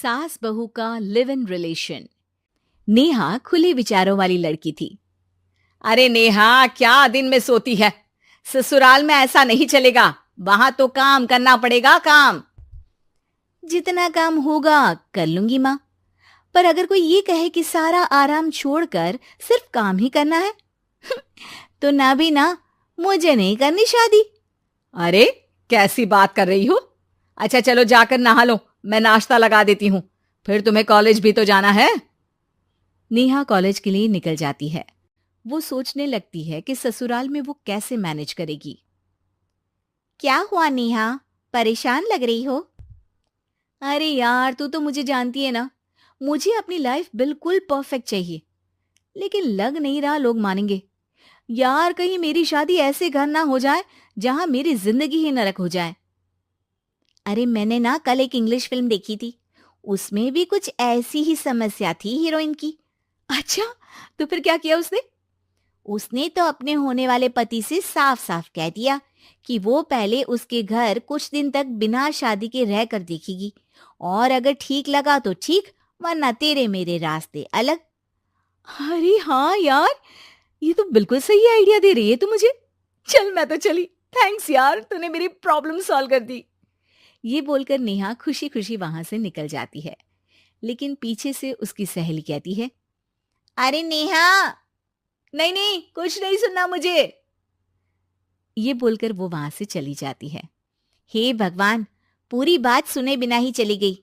सास बहू का लिव इन रिलेशन। नेहा खुले विचारों वाली लड़की थी। अरे नेहा, क्या दिन में सोती है? ससुराल में ऐसा नहीं चलेगा, वहां तो काम करना पड़ेगा। काम जितना काम होगा कर लूंगी माँ, पर अगर कोई ये कहे कि सारा आराम छोड़कर सिर्फ काम ही करना है तो ना भी ना, मुझे नहीं करनी शादी। अरे कैसी बात कर रही हो? अच्छा चलो जाकर नहा लो, मैं नाश्ता लगा देती हूँ, फिर तुम्हें कॉलेज भी तो जाना है। नेहा कॉलेज के लिए निकल जाती है। वो सोचने लगती है कि ससुराल में वो कैसे मैनेज करेगी। क्या हुआ नेहा, परेशान लग रही हो? अरे यार, तू तो मुझे जानती है ना, मुझे अपनी लाइफ बिल्कुल परफेक्ट चाहिए, लेकिन लग नहीं रहा लोग मानेंगे। यार, कहीं मेरी शादी ऐसे घर ना हो जाए जहां मेरी जिंदगी ही नरक हो जाए। अरे मैंने ना कल एक इंग्लिश फिल्म देखी थी, उसमें भी कुछ ऐसी ही समस्या थी हीरोइन की। अच्छा, तो फिर क्या किया उसने? उसने तो अपने होने वाले पति से साफ साफ कह दिया कि वो पहले उसके घर कुछ दिन तक बिना शादी के रह कर देखेगी, और अगर ठीक लगा तो ठीक, वरना तेरे मेरे रास्ते अलग। अरे हाँ यार, ये तो बिल्कुल सही आइडिया दे रही है तू मुझे। चल मैं तो चली, थैंक्स यार, तूने मेरी प्रॉब्लम सॉल्व कर दी। ये बोलकर नेहा खुशी खुशी वहां से निकल जाती है, लेकिन पीछे से उसकी सहेली कहती है, अरे नेहा, नहीं नहीं, कुछ नहीं सुनना मुझे। ये बोलकर वो वहां से चली जाती है। हे भगवान, पूरी बात सुने बिना ही चली गई।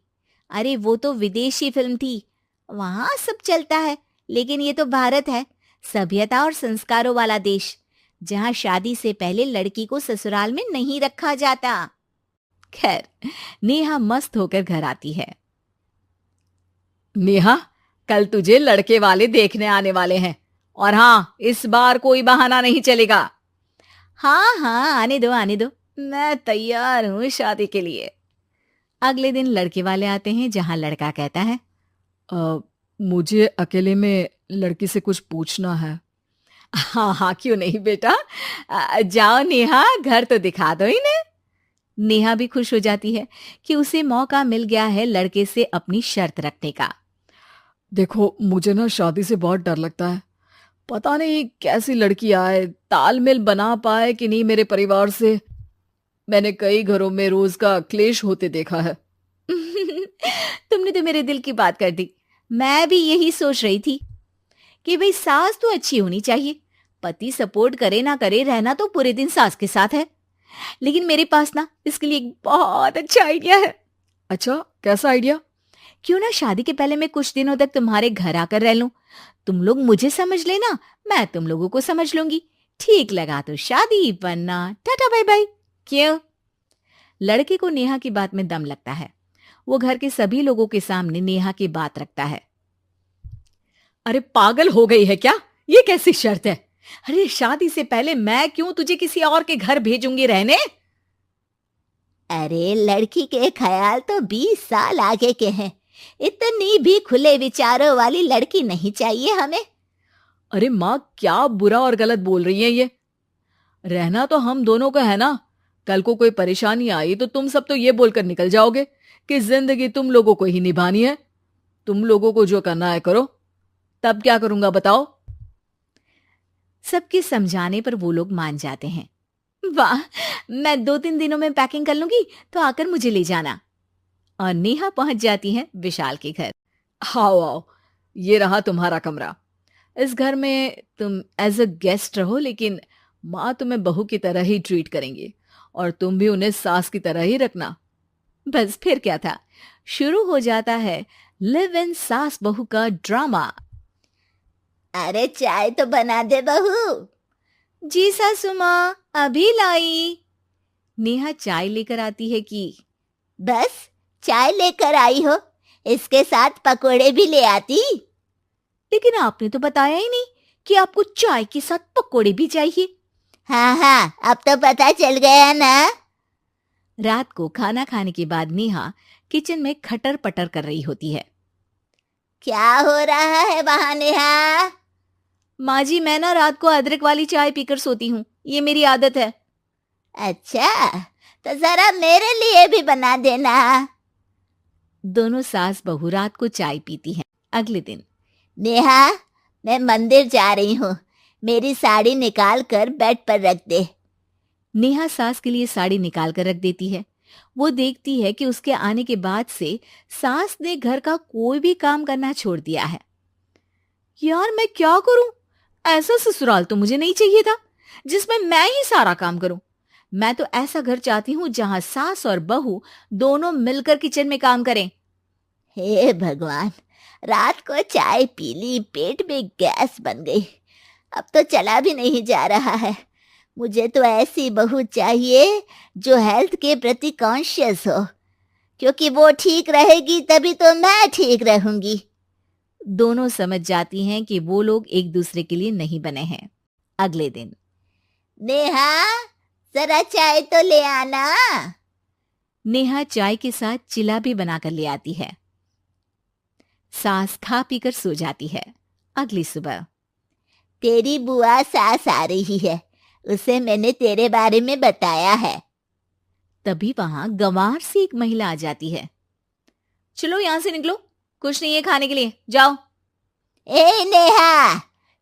अरे वो तो विदेशी फिल्म थी, वहां सब चलता है, लेकिन ये तो भारत है, सभ्यता और संस्कारों वाला देश, जहां शादी से पहले लड़की को ससुराल में नहीं रखा जाता। खैर, नेहा मस्त होकर घर आती है। नेहा, कल तुझे लड़के वाले देखने आने वाले हैं, और हाँ, इस बार कोई बहाना नहीं चलेगा। हाँ हाँ, आने दो आने दो, मैं तैयार हूं शादी के लिए। अगले दिन लड़के वाले आते हैं, जहां लड़का कहता है, मुझे अकेले में लड़की से कुछ पूछना है। हाँ हाँ, क्यों नहीं बेटा, जाओ नेहा, घर तो दिखा दो इन्हें। नेहा भी खुश हो जाती है कि उसे मौका मिल गया है लड़के से अपनी शर्त रखने का। देखो, मुझे ना शादी से बहुत डर लगता है, पता नहीं कैसी लड़की आए, तालमेल बना पाए कि नहीं मेरे परिवार से। मैंने कई घरों में रोज का क्लेश होते देखा है। तुमने तो मेरे दिल की बात कर दी। मैं भी यही सोच रही थी कि भाई सास तो अच्छी होनी चाहिए, पति सपोर्ट करे ना करे, रहना तो पूरे दिन सास के साथ है। लेकिन मेरे पास ना इसके लिए एक बहुत अच्छा आइडिया है। अच्छा, कैसा आइडिया? क्यों ना शादी के पहले मैं कुछ दिनों तक तुम्हारे घर आकर रह लूं, तुम लोग मुझे समझ लेना, मैं तुम लोगों को समझ लूंगी, ठीक लगा तो शादी, वरना टाटा बाय बाय। क्यों? लड़के को नेहा की बात में दम लगता है। वो घर के सभी लोगों के सामने नेहा की बात रखता है। अरे पागल हो गई है क्या? ये कैसी शर्त है? अरे शादी से पहले मैं क्यों तुझे किसी और के घर भेजूंगी रहने? अरे लड़की के ख्याल तो 20 साल आगे के हैं, इतनी भी खुले विचारों वाली लड़की नहीं चाहिए हमें। अरे माँ, क्या बुरा और गलत बोल रही है ये? रहना तो हम दोनों का है ना। कल को कोई परेशानी आई तो तुम सब तो ये बोलकर निकल जाओगे कि जिंदगी तुम लोगों को ही निभानी है। तुम लोगों को जो करना है करो, तब क्या करूंगा बताओ? सबके समझाने पर वो लोग मान जाते हैं। वाह, मैं 2-3 दिनों में पैकिंग कर लूंगी, तो आकर मुझे ले जाना। और नेहा पहुंच जाती है विशाल के घर। आओ आओ, ये रहा तुम्हारा कमरा। इस घर में तुम एज अ गेस्ट रहो, लेकिन माँ तुम्हें बहू की तरह ही ट्रीट करेंगी, और तुम भी उन्हें सास की तरह ही रखना। बस फिर क्या था, शुरू हो जाता है लिव इन सास बहू का ड्रामा। अरे चाय तो बना दे बहू। जी सासू माँ, अभी लाई। नेहा चाय लेकर आती है कि बस चाय लेकर आई हो, इसके साथ पकोड़े भी ले आती। लेकिन आपने तो बताया ही नहीं कि आपको चाय के साथ पकोड़े भी चाहिए। हाँ हाँ, अब तो पता चल गया ना। रात को खाना खाने के बाद नेहा किचन में खटर पटर कर रही होती है। क्या हो रहा है वहां नेहा? माँ जी, मैं ना रात को अदरक वाली चाय पीकर सोती हूँ, ये मेरी आदत है। अच्छा, तो जरा मेरे लिए भी बना देना। दोनों सास बहू रात को चाय पीती हैं। अगले दिन, नेहा, मैं मंदिर जा रही हूँ, मेरी साड़ी निकाल कर बेड पर रख दे। नेहा सास के लिए साड़ी निकाल कर रख देती है। वो देखती है कि उसके आने के बाद से सास ने घर का कोई भी काम करना छोड़ दिया है। यार मैं क्या करूं? ऐसा ससुराल तो मुझे नहीं चाहिए था जिसमें मैं ही सारा काम करूं। मैं तो ऐसा घर चाहती हूं जहां सास और बहू दोनों मिलकर किचन में काम करें। हे भगवान, रात को चाय पी ली, पेट में गैस बन गई, अब तो चला भी नहीं जा रहा है। मुझे तो ऐसी बहू चाहिए जो हेल्थ के प्रति कॉन्शियस हो, क्योंकि वो ठीक रहेगी तभी तो मैं ठीक रहूंगी। दोनों समझ जाती हैं कि वो लोग एक दूसरे के लिए नहीं बने हैं। अगले दिन, नेहा, जरा चाय तो ले आना। नेहा चाय के साथ चिला भी बनाकर ले आती है। सास खा पीकर सो जाती है। अगली सुबह, तेरी बुआ सास आ रही है, उसे मैंने तेरे बारे में बताया है। तभी वहां गंवार सी एक महिला आ जाती है। चलो यहां से निकलो, कुछ नहीं है खाने के लिए, जाओ। ए नेहा,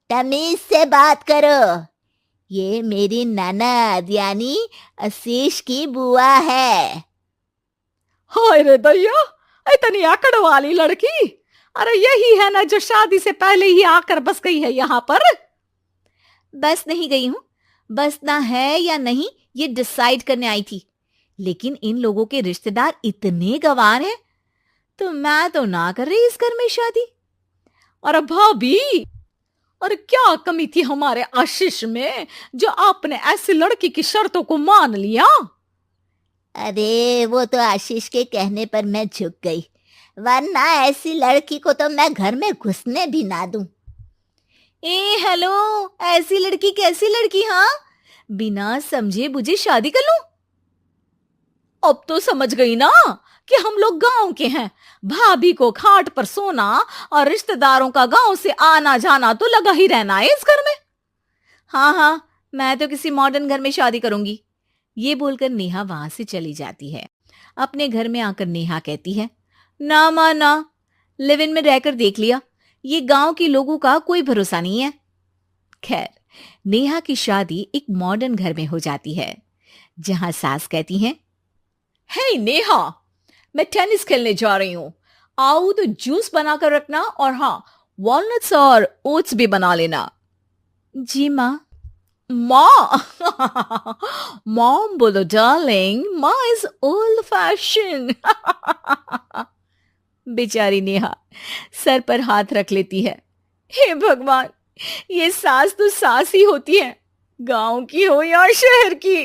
तमीज से बात करो, ये मेरी ननद यानी आशीष की बुआ है। हाय रे दैया, इतनी आकड़ वाली लड़की! अरे यही है ना जो शादी से पहले ही आकर बस गई है यहाँ पर। बस नहीं गई हूं, बसना है या नहीं ये डिसाइड करने आई थी, लेकिन इन लोगों के रिश्तेदार इतने गंवार हैं तो मैं तो ना कर रही इस घर में शादी। अरे भाभी, और क्या कमी थी हमारे आशीष में जो आपने ऐसी लड़की की शर्तों को मान लिया? अरे वो तो आशीष के कहने पर मैं झुक गई, वरना ऐसी लड़की को तो मैं घर में घुसने भी ना दूं। ए हेलो, ऐसी लड़की कैसी लड़की? हाँ, बिना समझे बुझे शादी कर लूं? अब तो समझ गई ना कि हम लोग गांव के हैं। भाभी को खाट पर सोना और रिश्तेदारों का गांव से आना जाना तो लगा ही रहना है इस घर में। हाँ हाँ, मैं तो किसी मॉडर्न घर में शादी करूंगी। ये बोलकर नेहा वहां से चली जाती है। अपने घर में आकर नेहा कहती है, ना मां ना, लिव इन में रहकर देख लिया, ये गांव के लोगों का कोई भरोसा नहीं है। खैर, नेहा की शादी एक मॉडर्न घर में हो जाती है, जहां सास कहती हैं, हे नेहा, मैं टेनिस खेलने जा रही हूं, आओ तो जूस बनाकर रखना, और हाँ, वॉलनट्स और ओट्स भी बना लेना। जी माँ। माँ मॉम बोलो डार्लिंग, माँ इज ओल्ड फैशन। बेचारी नेहा सर पर हाथ रख लेती है। हे भगवान, ये सास तो सास ही होती है, गांव की हो या शहर की।